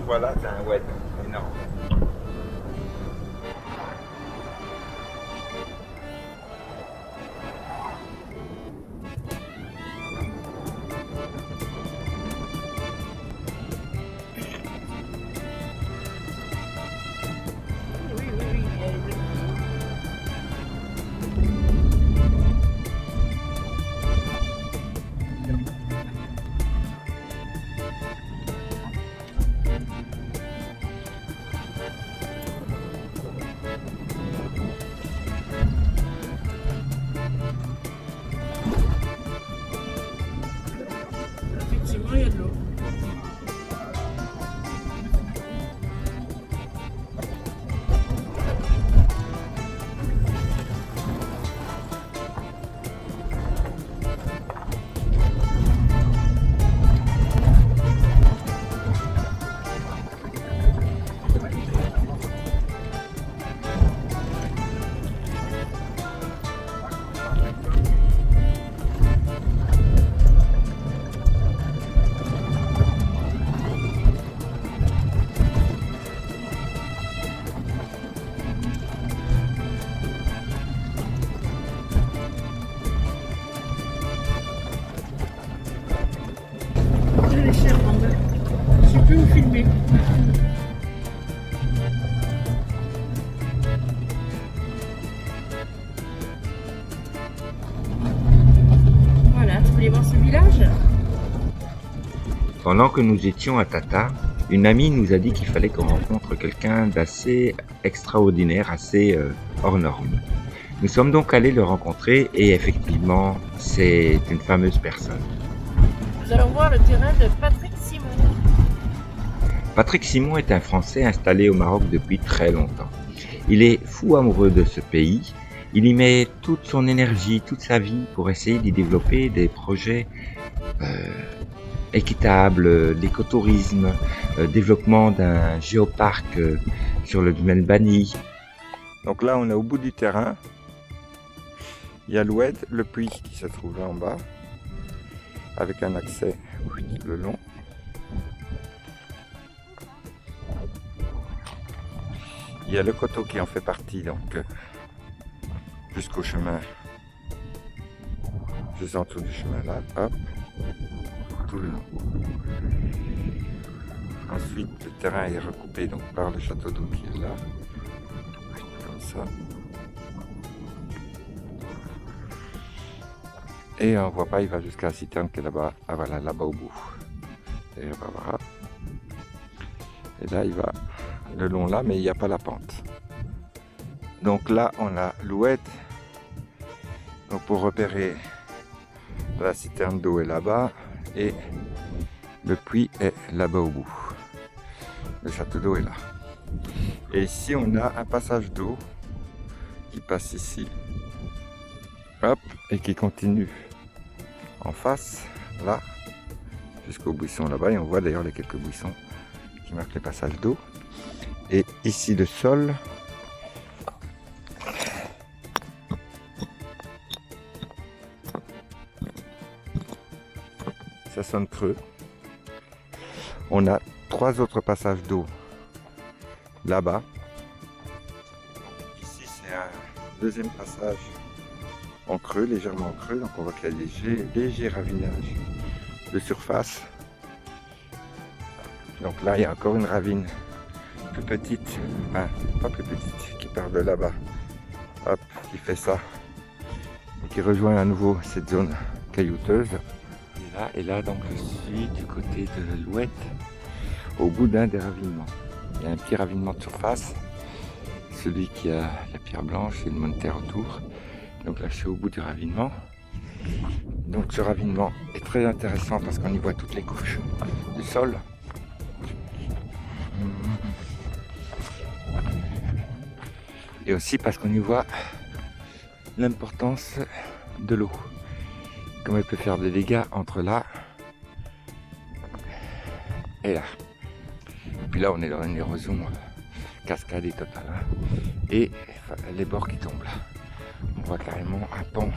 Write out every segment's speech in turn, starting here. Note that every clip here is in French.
voilà, c'est un oued énorme. Oui, oui, oui. Effectivement, il y a de l'eau. Je les cherche en bas. Je sais plus où filmer. Voilà, tu voulais voir ce village? Pendant que nous étions à Tata, une amie nous a dit qu'il fallait qu'on rencontre quelqu'un d'assez extraordinaire, assez hors norme. Nous sommes donc allés le rencontrer et effectivement, c'est une fameuse personne. Nous allons voir le terrain de Patrick Simon. Patrick Simon est un Français installé au Maroc depuis très longtemps. Il est fou amoureux de ce pays. Il y met toute son énergie, toute sa vie pour essayer d'y développer des projets équitables, l'écotourisme, développement d'un géoparc sur le domaine Bani. Donc là, on est au bout du terrain. Il y a l'oued, le puits qui se trouve là en bas, avec un accès le long. Il y a le coteau qui en fait partie, donc jusqu'au chemin, juste en dessous du chemin là, hop, tout le long. Ensuite, le terrain est recoupé donc par le château d'eau qui est là, comme ça. Et on voit pas, il va jusqu'à la citerne qui est là-bas. Ah voilà, là-bas au bout. Et voilà. Et là, il va le long là, mais il n'y a pas la pente. Donc là, on a l'oued. Donc pour repérer, la citerne d'eau est là-bas et le puits est là-bas au bout. Le château d'eau est là. Et ici, on a un passage d'eau qui passe ici. Hop, et qui continue en face, là, jusqu'au buisson là-bas. Et on voit d'ailleurs les quelques buissons qui marquent les passages d'eau. Et ici, le sol. Ça sonne creux. On a 3 autres passages d'eau là-bas. Ici, c'est un deuxième passage en creux, légèrement en creux. Donc on voit qu'il y a léger ravinage de surface. Donc là, il y a encore une ravine plus petite, enfin, pas plus petite, qui part de là-bas. Hop, qui fait ça. Et qui rejoint à nouveau cette zone caillouteuse. Et là, donc, je suis du côté de l'oued, au bout d'un des ravinements. Il y a un petit ravinement de surface, celui qui a la pierre blanche et le monde de terre autour. Donc là, je suis au bout du ravinement. Donc ce ravinement est très intéressant parce qu'on y voit toutes les couches du sol. Et aussi parce qu'on y voit l'importance de l'eau. Comme elle peut faire des dégâts entre là et là. Puis là, on est dans une érosion cascadée totale. Et les bords qui tombent là. On voit carrément un pan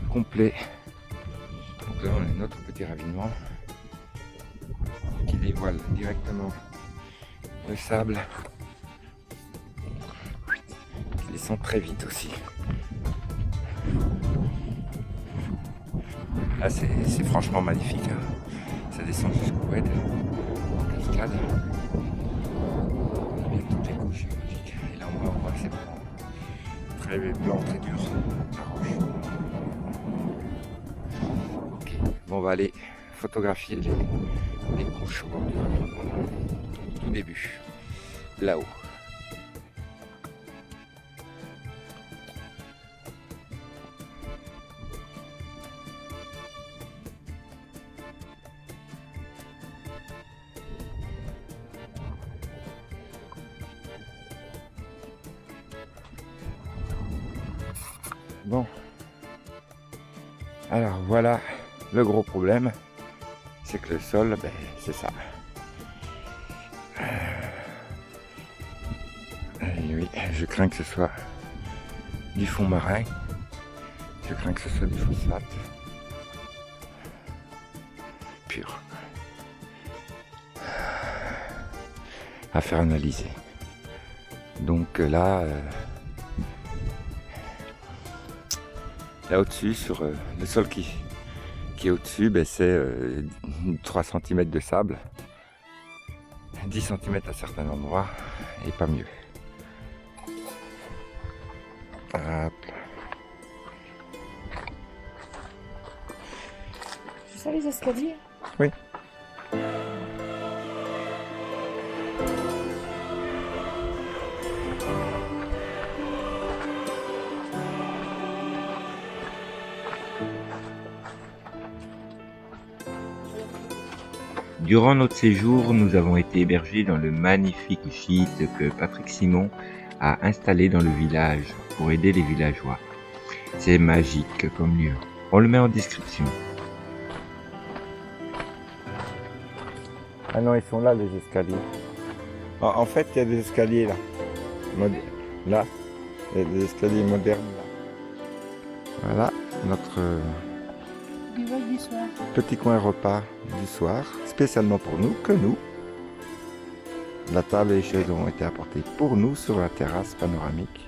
complet. Donc là, on a notre petit ravinement qui dévoile directement le sable. Ils descendent très vite aussi. Là c'est franchement magnifique. Hein. Ça descend jusqu'au oued, en cascade. On a bien toutes les couches géologiques. Et là on voit que c'est très blanc, très dur. La roche. Ok, bon on va aller photographier les couches au bordure. Tout début, là-haut. Bon, alors voilà le gros problème, c'est que le sol, ben, c'est ça. Et oui, je crains que ce soit du fond marin, je crains que ce soit du phosphate pur. À faire analyser. Donc là, là au-dessus, sur le sol qui est au-dessus, ben, c'est 3 cm de sable, 10 cm à certains endroits, et pas mieux. Hop. C'est ça les escaliers? Oui. Durant notre séjour, nous avons été hébergés dans le magnifique gîte que Patrick Simon a installé dans le village pour aider les villageois. C'est magique comme lieu. On le met en description. Ah non, ils sont là les escaliers. En fait, il y a des escaliers là. Là, il y a des escaliers modernes là. Voilà notre Bivouac du soir. petit coin repas du soir, spécialement pour nous, que nous. La table et les chaises ont été apportées pour nous sur la terrasse panoramique.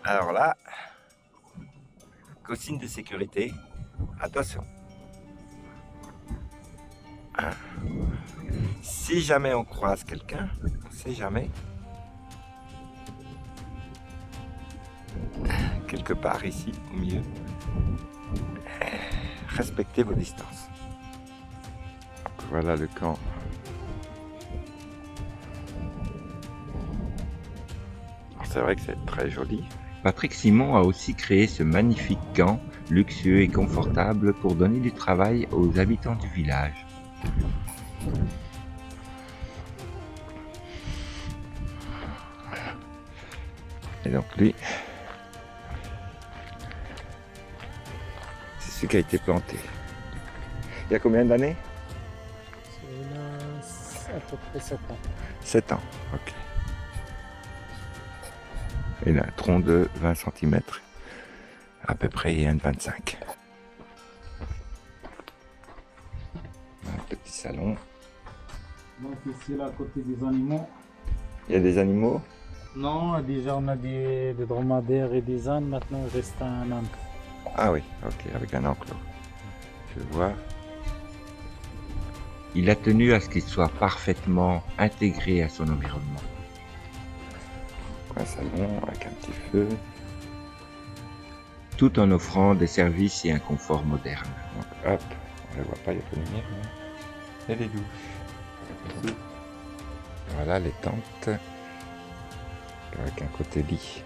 Alors là, consigne de sécurité, attention. Si jamais on croise quelqu'un, on ne sait jamais, quelque part ici, au milieu, respectez vos distances. Donc voilà le camp. C'est vrai que c'est très joli. Patrick Simon a aussi créé ce magnifique camp, luxueux et confortable, pour donner du travail aux habitants du village. Et donc lui, c'est celui qui a été planté. Il y a combien d'années? C'est à peu près 7 ans. 7 ans, ok. Il a un tronc de 20 cm, à peu près, et un de 25. Un petit salon. Donc ici, là, à côté des animaux. Il y a des animaux? Non, déjà on a des dromadaires et des ânes, maintenant il reste un âne. Ah oui, ok, avec un enclos. Je vois. Il a tenu à ce qu'il soit parfaitement intégré à son environnement. Un salon avec un petit feu. Tout en offrant des services et un confort moderne. Donc hop, on ne les voit pas, il n'y a pas de lumière. Mais... Et les douches. Ici. Voilà les tentes. Avec un côté lit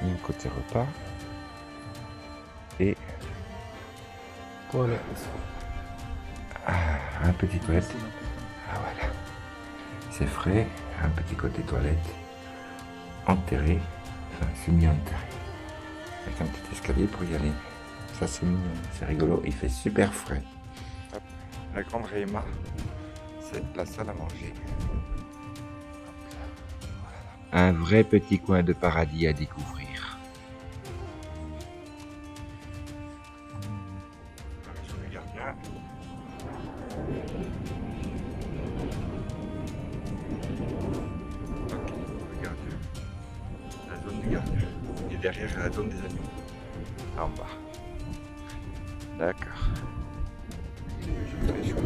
et un côté repas. Et Voilà. un petit toilette. Ah voilà. C'est frais, un petit côté toilette, enterré, enfin semi-enterré, avec un petit escalier pour y aller. Ça c'est mignon, c'est rigolo, il fait super frais. Hop. La grande Réma, c'est la salle à manger. Un vrai petit coin de paradis à découvrir. Je regarde bien. Ok, regarde. La zone du gardien. Et derrière, la zone des animaux. En bas. D'accord. Très chouette.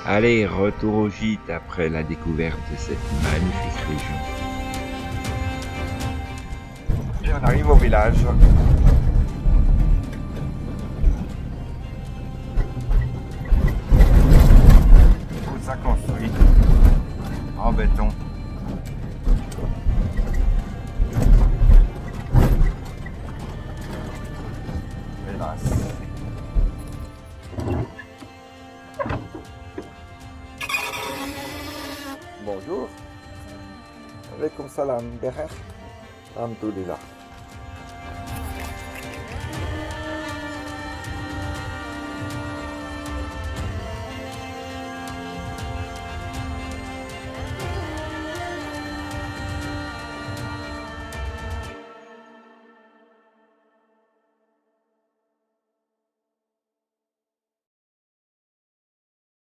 Allez, retour au gîte après la découverte de cette magnifique région. Et on arrive au village. Tout ça construit en béton. Hélas. Bonjour. Alaikum salam. Alhamdulillah.